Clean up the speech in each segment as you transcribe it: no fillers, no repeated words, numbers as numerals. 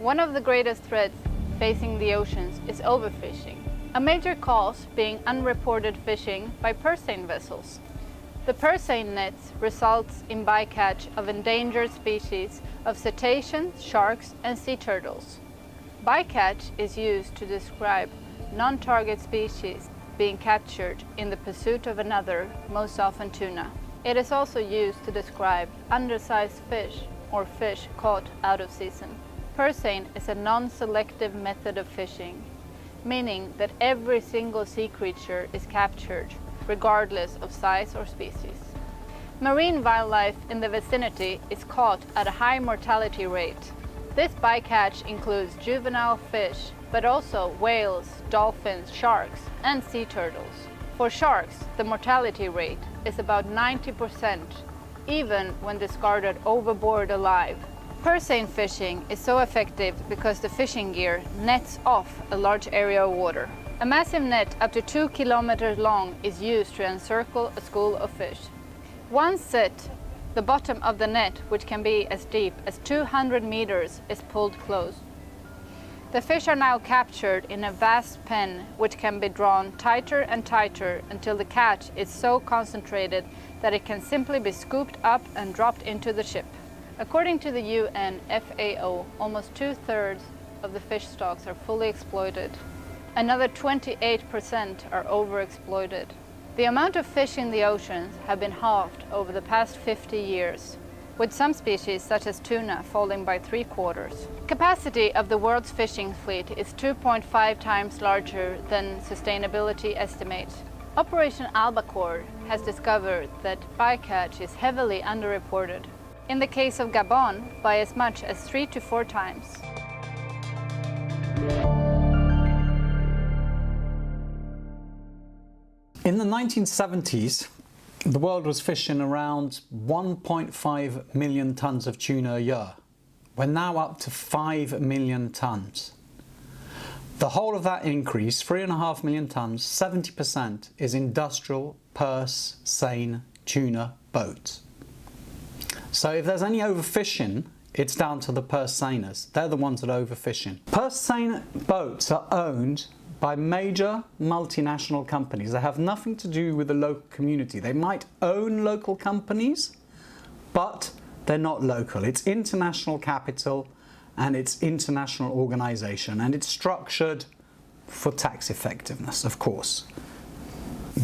One of the greatest threats facing the oceans is overfishing, a major cause being unreported fishing by purse seine vessels. The purse seine nets results in bycatch of endangered species of cetaceans, sharks and sea turtles. Bycatch is used to describe non-target species being captured in the pursuit of another, most often tuna. It is also used to describe undersized fish or fish caught out of season. Purse seine is a non-selective method of fishing, meaning that every single sea creature is captured, regardless of size or species. Marine wildlife in the vicinity is caught at a high mortality rate. This bycatch includes juvenile fish, but also whales, dolphins, sharks, and sea turtles. For sharks, the mortality rate is about 90%, even when discarded overboard alive. Purse seine fishing is so effective because the fishing gear nets off a large area of water. A massive net up to 2 kilometers long is used to encircle a school of fish. Once set, the bottom of the net, which can be as deep as 200 meters, is pulled close. The fish are now captured in a vast pen, which can be drawn tighter and tighter until the catch is so concentrated that it can simply be scooped up and dropped into the ship. According to the UN FAO, almost 2/3 of the fish stocks are fully exploited. Another 28% are overexploited. The amount of fish in the oceans have been halved over the past 50 years, with some species such as tuna falling by 3/4. Capacity of the world's fishing fleet is 2.5 times larger than sustainability estimates. Operation Albacore has discovered that bycatch is heavily underreported. In the case of Gabon, by as much as 3 to 4 times. In the 1970s, the world was fishing around 1.5 million tons of tuna a year. We're now up to 5 million tons. The whole of that increase, 3.5 million tons, 70% is industrial purse seine tuna boats. So if there's any overfishing, it's down to the purse seiners. They're the ones that are overfishing. Purse seine boats are owned by major multinational companies. They have nothing to do with the local community. They might own local companies, but they're not local. It's international capital and it's international organization, and it's structured for tax effectiveness, of course.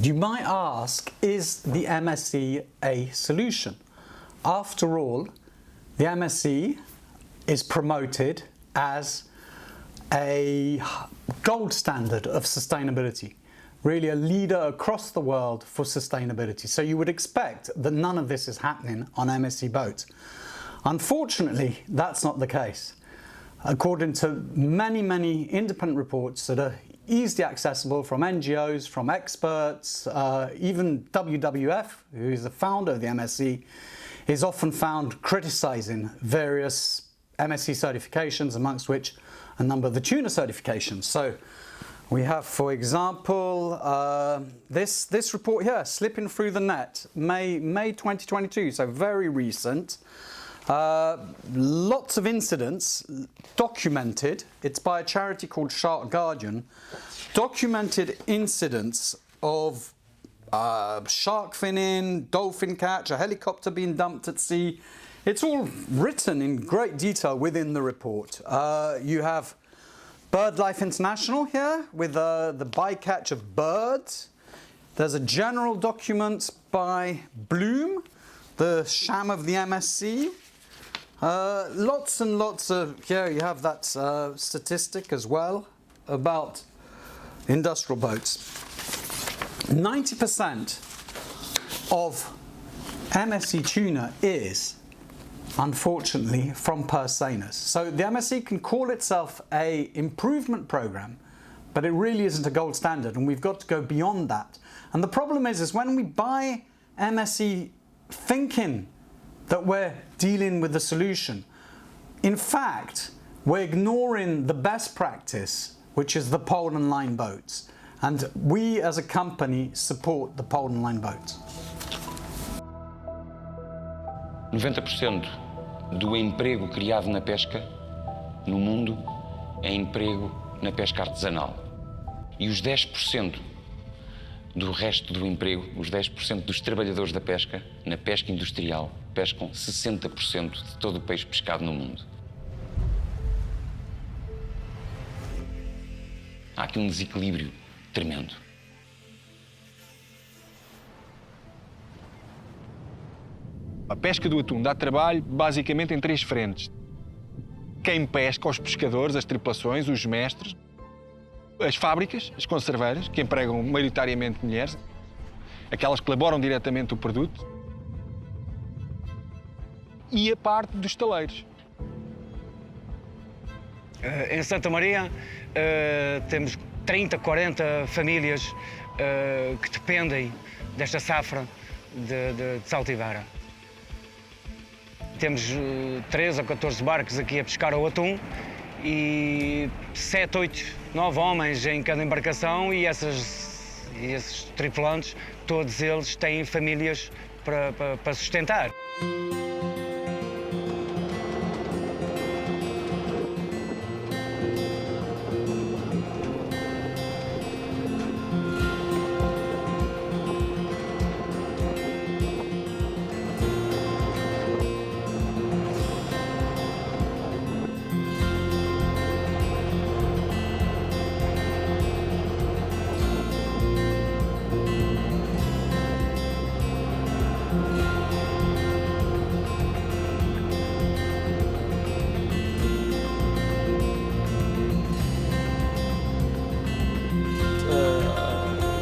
You might ask, is the MSC a solution? After all, the MSC is promoted as a gold standard of sustainability, really a leader across the world for sustainability. So you would expect that none of this is happening on MSC boats. Unfortunately, that's not the case. According to many independent reports that are easily accessible from NGOs, from experts, even WWF, who is the founder of the MSC, is often found criticizing various MSC certifications, amongst which a number of the tuna certifications. So we have, for example, this report here, Slipping Through the Net, May 2022, so very recent. Lots of incidents documented. It's by a charity called Shark Guardian. Documented incidents of shark finning, dolphin catch, a helicopter being dumped at sea. It's all written in great detail within the report. You have BirdLife International here with the bycatch of birds. There's a general document by Bloom, the sham of the MSC. Lots and lots of, here you have that statistic as well about industrial boats. 90% of MSC tuna is, unfortunately, from purse seiners. So the MSC can call itself an improvement program, but it really isn't a gold standard, and we've got to go beyond that. And the problem is when we buy MSC thinking that we're dealing with the solution, in fact, we're ignoring the best practice, which is the pole and line boats. And we as a company support the pole and line boats. 90% do emprego criado na pesca no mundo é emprego na pesca artesanal. E os 10% do resto do emprego, os 10% dos trabalhadores da pesca, na pesca industrial, pescam 60% de todo o peixe pescado no mundo. Há aqui um desequilíbrio tremendo. A pesca do atum dá trabalho basicamente em 3 frentes. Quem pesca, os pescadores, as tripulações, os mestres, as fábricas, as conserveiras, que empregam maioritariamente mulheres, aquelas que elaboram diretamente o produto, e a parte dos estaleiros. Em Santa Maria temos 30, 40 famílias que dependem desta safra de saltivara. Temos 13 ou 14 barcos aqui a pescar o atum e 7, 8, 9 homens em cada embarcação e esses tripulantes, todos eles têm famílias para sustentar.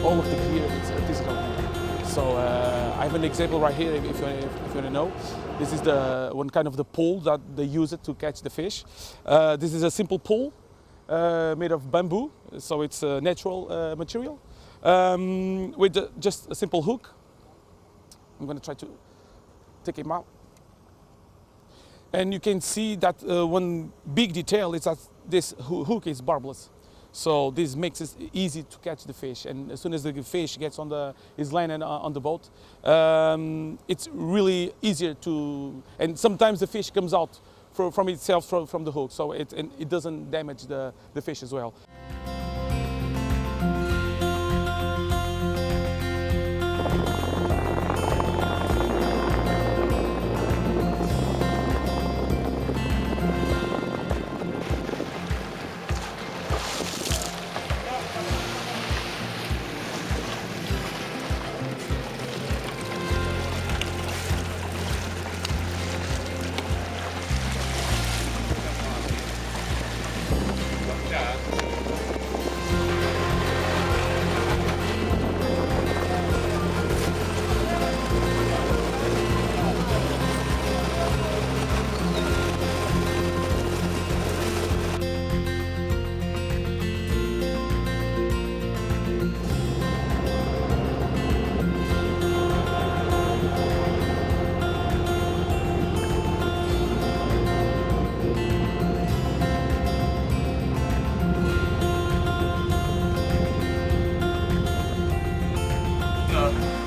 All of the gear is artisanal. So I have an example right here, if you want to know. This is the one kind of the pole that they use it to catch the fish. This is a simple pole made of bamboo, so it's a natural material with just a simple hook. I'm going to try to take him out. And you can see that one big detail is that this hook is barbless. So this makes it easy to catch the fish. And as soon as the fish gets is landed on the boat, it's really easier to, and sometimes the fish comes out from itself from the hook, so it doesn't damage the fish as well.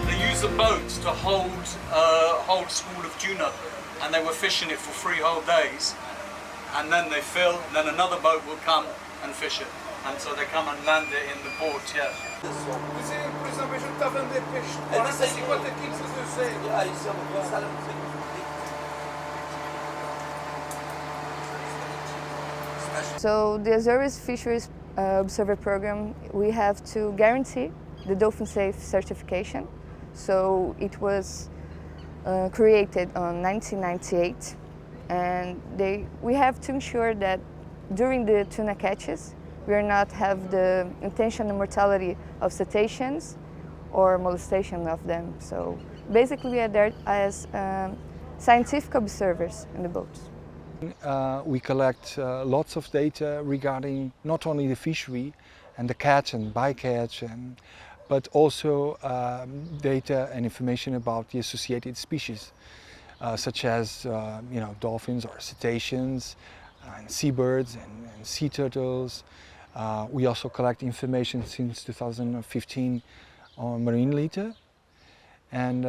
They used a boat to hold a whole school of tuna, and they were fishing it for 3 whole days, and then they fill, and then another boat will come and fish it, and so they come and land it in the port, yeah. Por exemplo, a gente está a vender peixe de 40, 50 quilos, eu sei. So the Açores Fisheries Observer Program, we have to guarantee the dolphin safe certification. So it was created on 1998, and we have to ensure that during the tuna catches, we are not have the intentional mortality of cetaceans or molestation of them. So basically we are there as scientific observers in the boats. We collect lots of data regarding not only the fishery and the catch and bycatch, but also data and information about the associated species, such as dolphins or cetaceans, and seabirds and sea turtles. We also collect information since 2015 on marine litter, and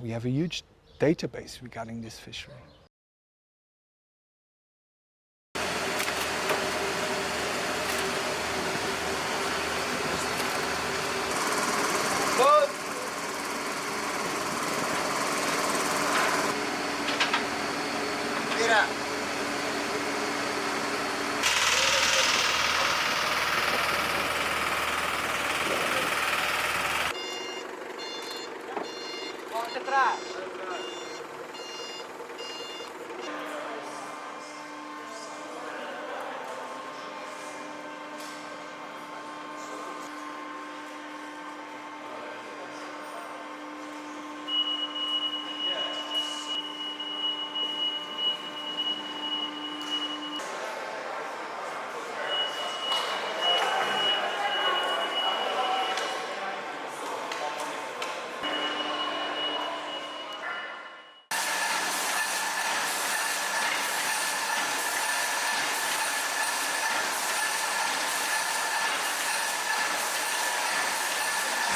we have a huge database regarding this fishery.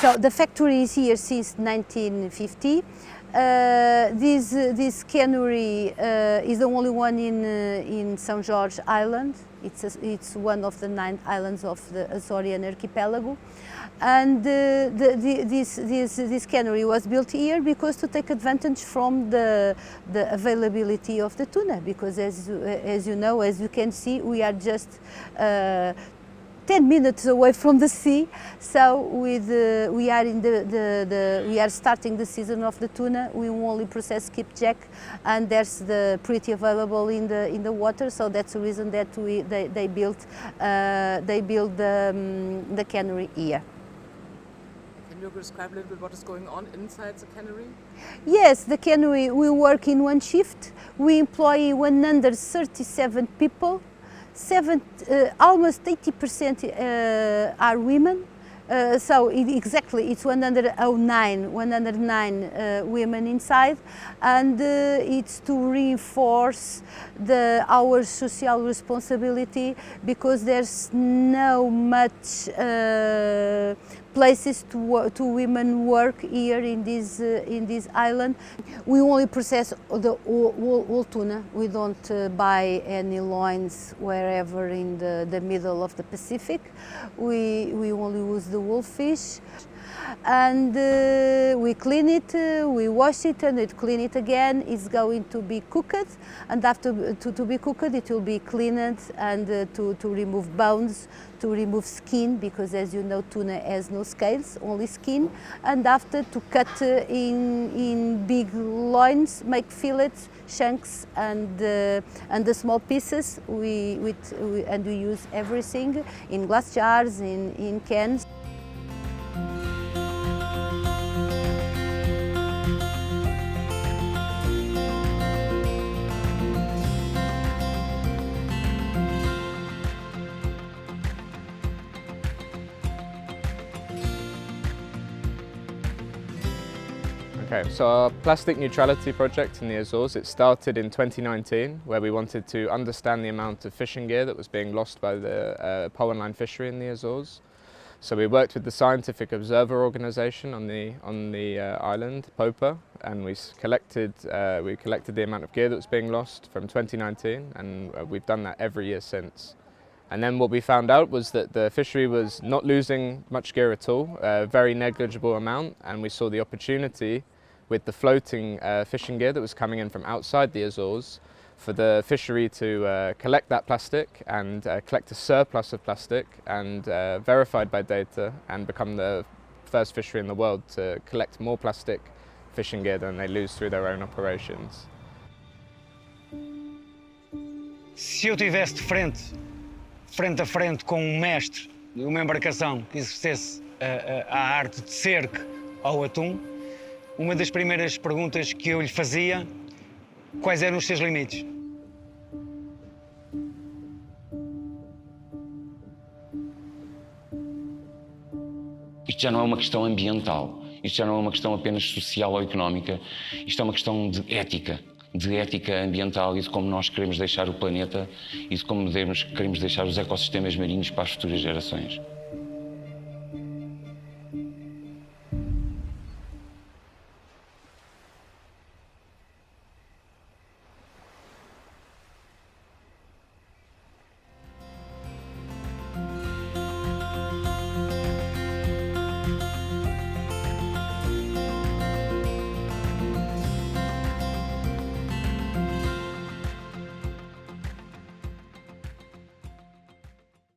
So the factory is here since 1950. This cannery is the only one in São Jorge Island. It's one of the 9 islands of the Açorian archipelago. And this cannery was built here because to take advantage from the availability of the tuna, because as you know, as you can see, we are just 10 minutes away from the sea, so we are starting the season of the tuna. We only process skipjack, and there's the pretty available in the water. So that's the reason that they built the cannery here. Can you describe a little bit what is going on inside the cannery? Yes, the cannery, we work in one shift. We employ 137 people. Almost 80% are women. So exactly, it's 109 women inside, and it's to reinforce our social responsibility, because there's no much places to women work here in this island. We only process the whole tuna. We don't buy any loins wherever in the middle of the Pacific. We only use the whole fish, and we clean it, we wash it, and we clean it again. It's going to be cooked, and after to be cooked, it will be cleaned, and to remove bones, to remove skin, because as you know, tuna has no scales, only skin, and after to cut in big loins, make fillets, chunks, and the small pieces. We use everything in glass jars, in cans. Okay, so our plastic neutrality project in the Azores, it started in 2019, where we wanted to understand the amount of fishing gear that was being lost by the pole and line fishery in the Azores. So we worked with the Scientific Observer Organisation on the island, POPA, and we collected the amount of gear that was being lost from 2019, and we've done that every year since. And then what we found out was that the fishery was not losing much gear at all, a very negligible amount, and we saw the opportunity with the floating fishing gear that was coming in from outside the Azores for the fishery to collect that plastic and collect a surplus of plastic, and verified by data, and become the first fishery in the world to collect more plastic fishing gear than they lose through their own operations. Se eu tivesse de frente a frente com um mestre de uma embarcação que exercesse a arte de cerco ao atum, uma das primeiras perguntas que eu lhe fazia: quais eram os seus limites? Isto já não é uma questão ambiental, isto já não é uma questão apenas social ou económica, isto é uma questão de ética ambiental, e de como nós queremos deixar o planeta, e de como queremos deixar os ecossistemas marinhos para as futuras gerações.